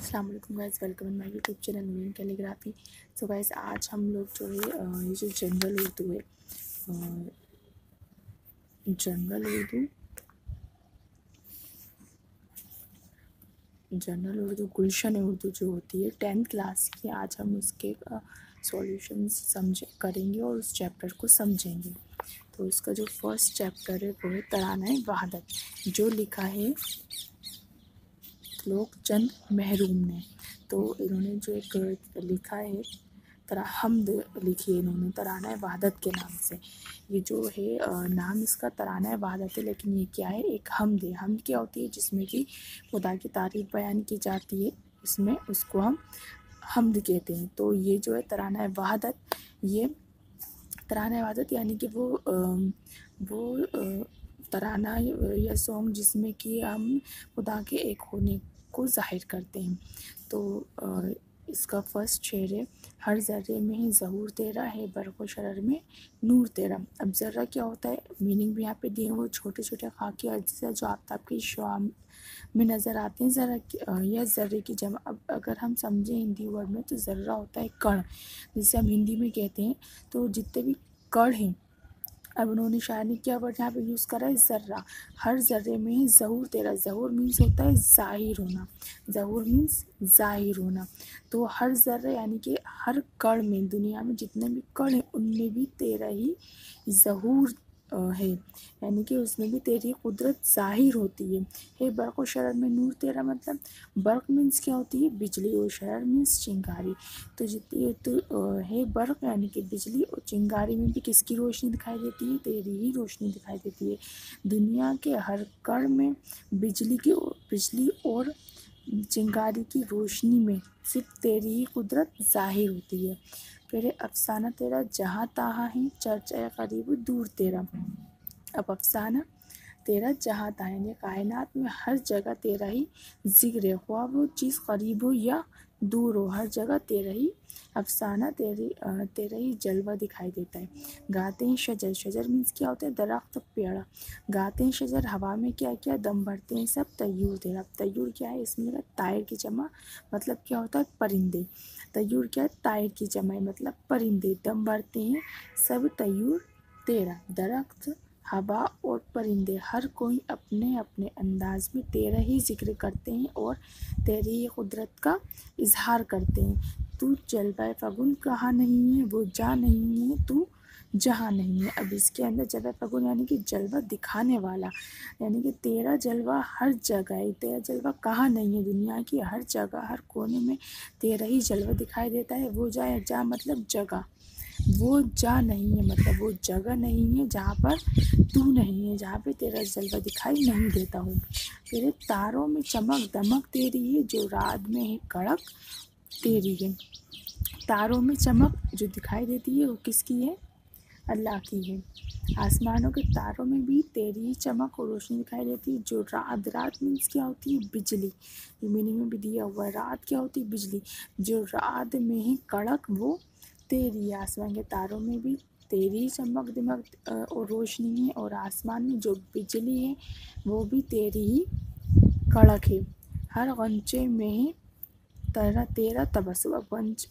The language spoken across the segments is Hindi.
अस्सलाम वालेकुम guys, welcome in my YouTube channel Naveen calligraphy. So guys, आज हम लोग जो है ये जो जनरल उर्दू है, जनरल उर्दू गुलशन उर्दू जो होती है 10th क्लास की, आज हम उसके सॉल्यूशंस करेंगे और उस चैप्टर को समझेंगे। तो इसका जो फर्स्ट चैप्टर है वो है तराना वहादत, जो लिखा है लोकचंद महरूम ने। तो इन्होंने जो एक लिखा है हमद लिखी है इन्होंने तराना वहादत के नाम से। ये जो है नाम इसका तराना वहादत है, लेकिन ये क्या है, एक हमद है। हमद क्या होती है, जिसमें कि खुदा की तारीफ बयान की जाती है, इसमें उसको हम हमद कहते हैं। तो ये जो है तराना वहादत, ये तराना वहादत यानी कि वो तराना या सॉन्ग जिसमें कि हम खुदा के एक होने को जाहिर करते हैं। तो इसका फर्स्ट शेर है, हर ज़र्रे में ही ज़हूर तेरा है, बर्क़ व शरर में नूर तेरा। अब ज़र्रा क्या होता है, मीनिंग भी यहाँ पे दिए हैं, वो छोटे छोटे खाकी अज्जा जो आफ्ताब की शुआ में नज़र आते हैं। ज़रा या ज़र्रे की जमा। अब अगर हम समझें हिंदी वर्ड में, तो ज़र्रा होता है कण, जिसे हम हिंदी में कहते हैं। तो जितने भी कण हैं, अब उन्होंने शायर ने क्या वर्ड यहाँ पे यूज़ करा है, ज़र्रा। हर ज़र्रे में ही ज़हूर तेरा। ज़हूर मीन्स होता है ज़ाहिर होना, ज़हूर मीन्स ज़ाहिर होना। तो हर ज़र्रा यानी कि हर कण में, दुनिया में जितने भी कण हैं उनमें भी तेरा ही ज़हूर है, यानी कि उसमें भी तेरी कुदरत ज़ाहिर होती है। बर्क़ व शरर में नूर तेरा, मतलब बर्क़ मीन्स क्या होती है, बिजली, और शरर मीन्स चिंगारी। तो जितनी तो है बर्क़ यानी कि बिजली, और चिंगारी में भी किसकी रोशनी दिखाई देती है, तेरी ही रोशनी दिखाई देती है। दुनिया के हर कण में बिजली और चिंगारी की रोशनी में सिर्फ तेरी ही कुदरत ज़ाहिर होती है। फिर अफसाना तेरा जहाँ तहाँ है, चर्चा करीब दूर तेरा। अब अफसाना तेरा जहाँ तहाँ, यानी कायनात में हर जगह तेरा ही जिक्र है, ख्वाह वो चीज़ करीब हो या दूर हो, हर जगह तेरा ही अफसाना, तेरा ही जलवा दिखाई देता है। गाते हैं शजर, शजर मीन्स क्या होता है, दरख्त, पेड़। गाते हैं शजर, हवा में क्या क्या दम भरते हैं सब, तय्यूर तेरा। अब तय्यूर क्या है, इसमें तायर की जमा, मतलब क्या होता है, परिंदे। तय्यूर क्या है, तायर की जमा मतलब परिंदे, दम भरते हैं सब, तय्यूर तेरा। दरख्त, हवा और परिंदे, हर कोई अपने अपने अंदाज में तेरा ही जिक्र करते हैं और तेरी ही कुदरत का इजहार करते हैं। तू जलवा फगुन कहाँ नहीं है, वो जा नहीं है तू जहाँ नहीं है। अब इसके अंदर जलवा फगुन यानी कि जलवा दिखाने वाला, यानी कि तेरा जलवा हर जगह है। तेरा जलवा कहाँ नहीं है, दुनिया की हर जगह, हर कोने में तेरा ही जलवा दिखाई देता है। वो जा मतलब जगह, वो जा नहीं है मतलब वो जगह नहीं है जहाँ पर तू नहीं है, जहाँ पे तेरा जलवा दिखाई नहीं देता हो। तेरे तारों में चमक दमक तेरी है, जो रात में है कड़क तेरी है। तारों में चमक जो दिखाई देती है वो किसकी है, अल्लाह की है। आसमानों के तारों में भी तेरी ही चमक और रोशनी दिखाई देती है। जो रात मीन्स क्या होती है, बिजली। मीनिंग में भी दिया हुआ है, रात क्या होती है, बिजली। जो रात में ही कड़क वो तेरी, आसमान के तारों में भी तेरी चमक दमक और रोशनी है, और आसमान में जो बिजली है वो भी तेरी ही कड़क है। हर गंचे में है तेरा तबस्सुम। अब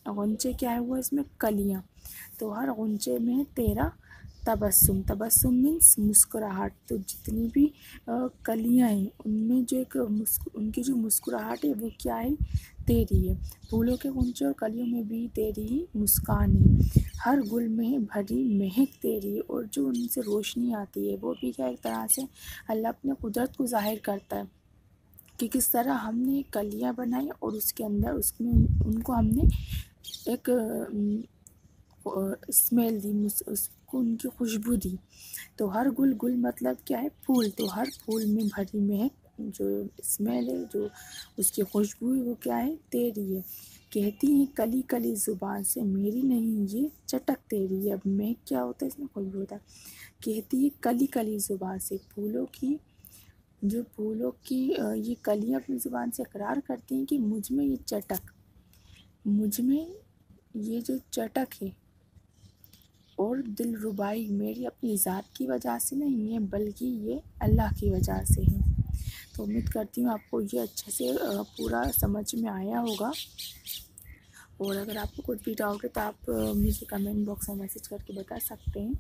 गंचे क्या है, हुआ इसमें कलियाँ, तो हर गंचे में है तेरा तबस्सुम। तबस्सुम मीन्स मुस्कुराहट। तो जितनी भी कलियाँ हैं उनमें जो उनकी जो मुस्कुराहट है वो क्या है, तेरी है। फूलों के गुंचे और कलियों में भी तेरी ही मुस्कान है। हर गुल में भरी महक तेरी है, और जो उनसे रोशनी आती है वो भी क्या, एक तरह से अल्लाह अपने कुदरत को जाहिर करता है कि किस तरह हमने कलियाँ बनाई और उसके अंदर उसमें उनको हमने एक स्मेल दी, उसको उनकी खुशबू दी। तो हर गुल मतलब क्या है, फूल। तो हर फूल में भरी महक, जो स्मेल है, जो उसकी खुशबू है, वो क्या है, तेरी है। कहती है कली कली ज़ुबान से, मेरी नहीं ये चटक तेरी है। अब महक क्या होता है, इसमें खुशबू होता है। कहती है कली कली ज़ुबान से, फूलों की ये कलियाँ अपनी ज़ुबान से इकरार करती हैं कि मुझ में ये जो चटक है और दिलरुबाई मेरी अपनी ज़ात की वजह से नहीं है, बल्कि ये अल्लाह की वजह से है। तो उम्मीद करती हूँ आपको ये अच्छे से पूरा समझ में आया होगा। और अगर आपको कुछ भी डाउट है तो आप मुझे कमेंट बॉक्स में मैसेज करके बता सकते हैं।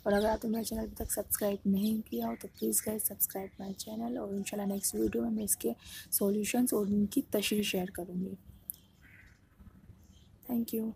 और अगर आपने मेरा चैनल अभी तक सब्सक्राइब नहीं किया हो तो please guys subscribe my channel. और इंशाल्लाह नेक्स्ट वीडियो में मैं इसके सॉल्यूशंस और इनकी तशरीह शेयर करूँगी। Thank you.